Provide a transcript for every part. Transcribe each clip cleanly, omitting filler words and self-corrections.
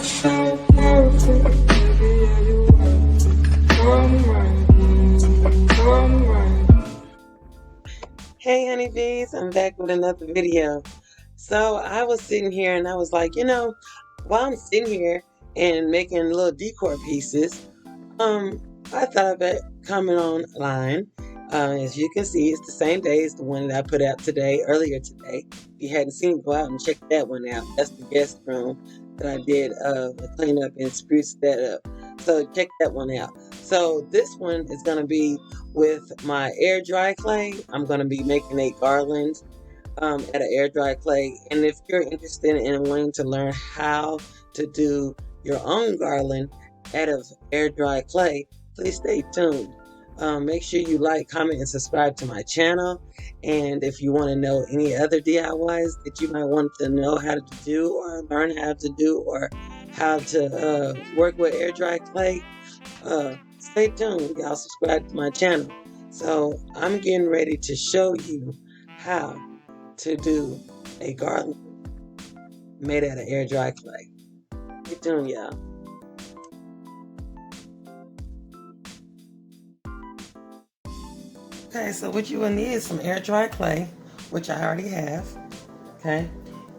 Hey honeybees, I'm back with another video. So I was sitting here and I was like, while I'm sitting here and making little decor pieces, I thought about coming online. As you can see, it's the same day as the one that I put out earlier today. If you hadn't seen it, go out and check that one out. That's the guest room that I did clean up and spruce that up. So check that one out. So this one is going to be with my air dry clay. I'm going to be making a garland at an air dry clay. And if you're interested in wanting to learn how to do your own garland out of air dry clay, please stay tuned. Make sure you like, comment, and subscribe to my channel. And if you want to know any other DIYs that you might want to know how to do or learn how to do or how to work with air dry clay, stay tuned. Y'all subscribe to my channel. So I'm getting ready to show you how to do a garland made out of air dry clay. Stay tuned, y'all. Okay, so what you will need is some air dry clay, which I already have. Okay,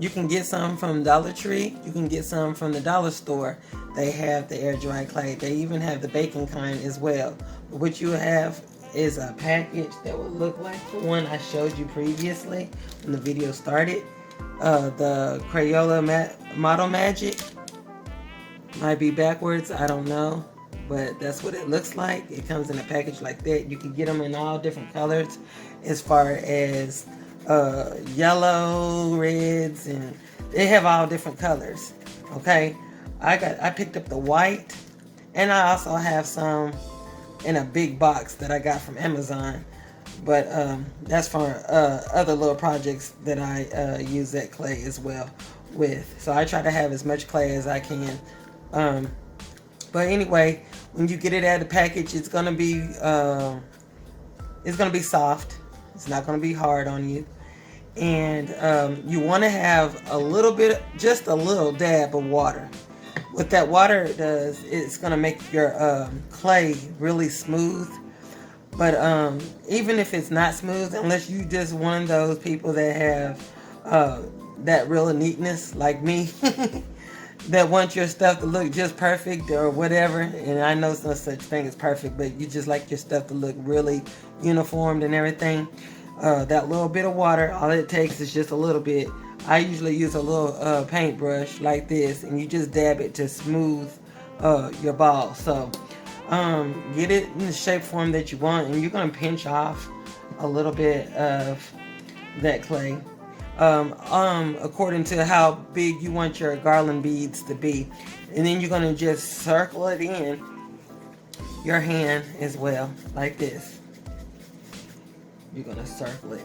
you can get some from Dollar Tree. You can get some from the dollar store. They have the air dry clay. They even have the baking kind as well. But what you have is a package that will look like the one I showed you previously when the video started. The Crayola Model Magic. Might be backwards, I don't know. But that's what it looks like. It comes in a package like that. You can get them in all different colors as far as yellow, reds, and they have all different colors. Okay, I picked up the white, and I also have some in a big box that I got from Amazon. But that's for other little projects that I use that clay as well with. So I try to have as much clay as I can. But anyway, when you get it out of the package, it's gonna be soft. It's not gonna be hard on you, and you want to have a little bit, just a little dab of water. What that water does, it's gonna make your clay really smooth. But even if it's not smooth, unless you just one of those people that have that real neatness like me. That want your stuff to look just perfect or whatever, and I know no such thing as perfect, but you just like your stuff to look really uniformed and everything. That little bit of water, all it takes is just a little bit. I usually use a little paintbrush like this, and you just dab it to smooth your ball. So get it in the shape form that you want, and you're going to pinch off a little bit of that clay. According to how big you want your garland beads to be, and then you're going to just circle it in your hand as well, like this. You're going to circle it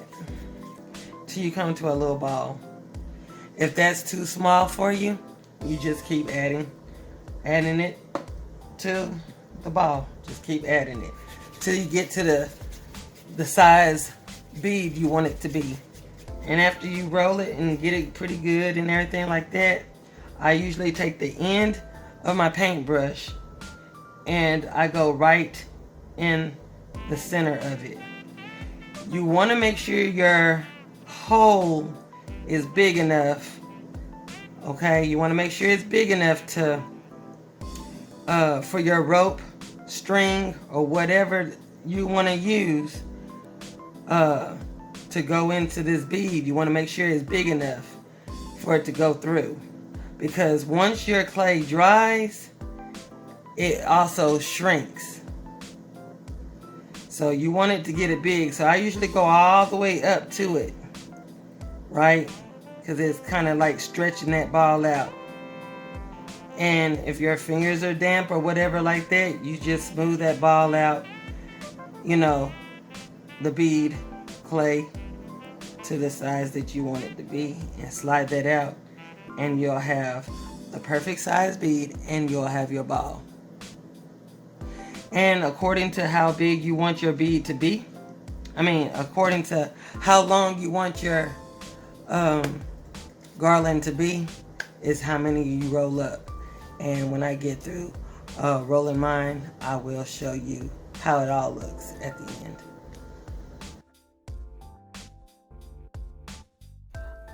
till you come to a little ball. If that's too small for you, you just keep adding it to the ball. Just keep adding it till you get to the size bead you want it to be. And after you roll it and get it pretty good and everything like that, I usually take the end of my paintbrush and I go right in the center of it. You want to make sure your hole is big enough. Okay, you want to make sure it's big enough to for your rope, string, or whatever you want to use to go into this bead. You want to make sure it's big enough for it to go through, because once your clay dries, it also shrinks. So you want it to get it big. So I usually go all the way up to it, right? Because it's kind of like stretching that ball out. And if your fingers are damp or whatever like that, you just smooth that ball out, the bead clay to the size that you want it to be, and slide that out, and you'll have the perfect size bead, and you'll have your ball. And according to how big you want your bead to be, according to how long you want your garland to be, is how many you roll up. And when I get through rolling mine, I will show you how it all looks at the end.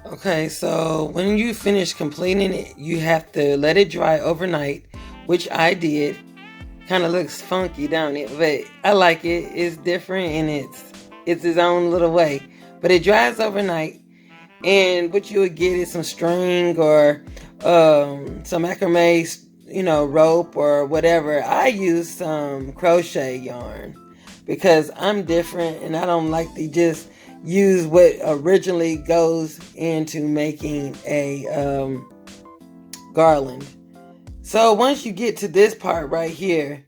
Okay, so when you finish completing it, you have to let it dry overnight, which I did. Kind of looks funky, don't it? But I like it. It's different and it's its own little way. But it dries overnight, and what you would get is some string or some macrame, rope or whatever. I use some crochet yarn because I'm different and I don't like to just use what originally goes into making a garland. So once you get to this part right here,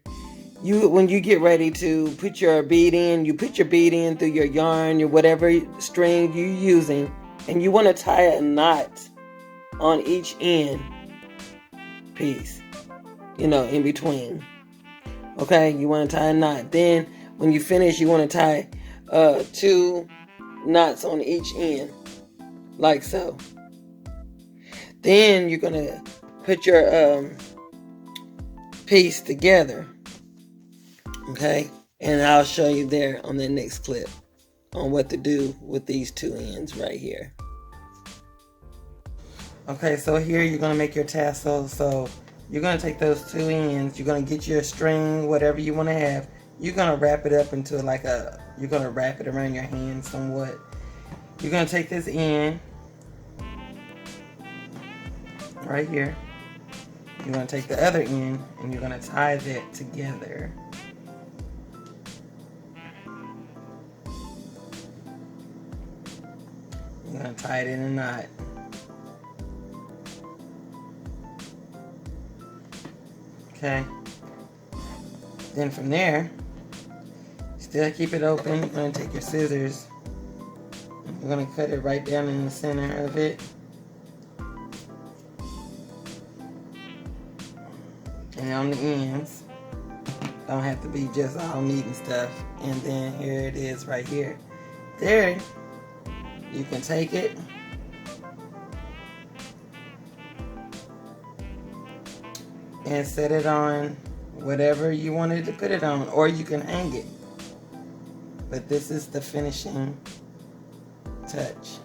when you get ready to put your bead in, you put your bead in through your yarn, your whatever string you're using, and you want to tie a knot on each end piece, in between. Okay, you want to tie a knot. Then when you finish, you want to tie 2 knots on each end, like so. Then you're gonna put your piece together. Okay, and I'll show you there on the next clip on what to do with these 2 ends right here. Okay, so here you're gonna make your tassel. So you're gonna take those 2 ends, you're gonna get your string, whatever you want to have, you're gonna wrap it up into you're gonna wrap it around your hand somewhat. You're gonna take this end right here, you're gonna take the other end and you're gonna tie that together. You're gonna tie it in a knot. Okay. Then from there, still keep it open. You're gonna take your scissors. You're gonna cut it right down in the center of it. And on the ends. Don't have to be just all neat and stuff. And then here it is right here. There, you can take it and set it on whatever you wanted to put it on, or you can hang it. But this is the finishing touch.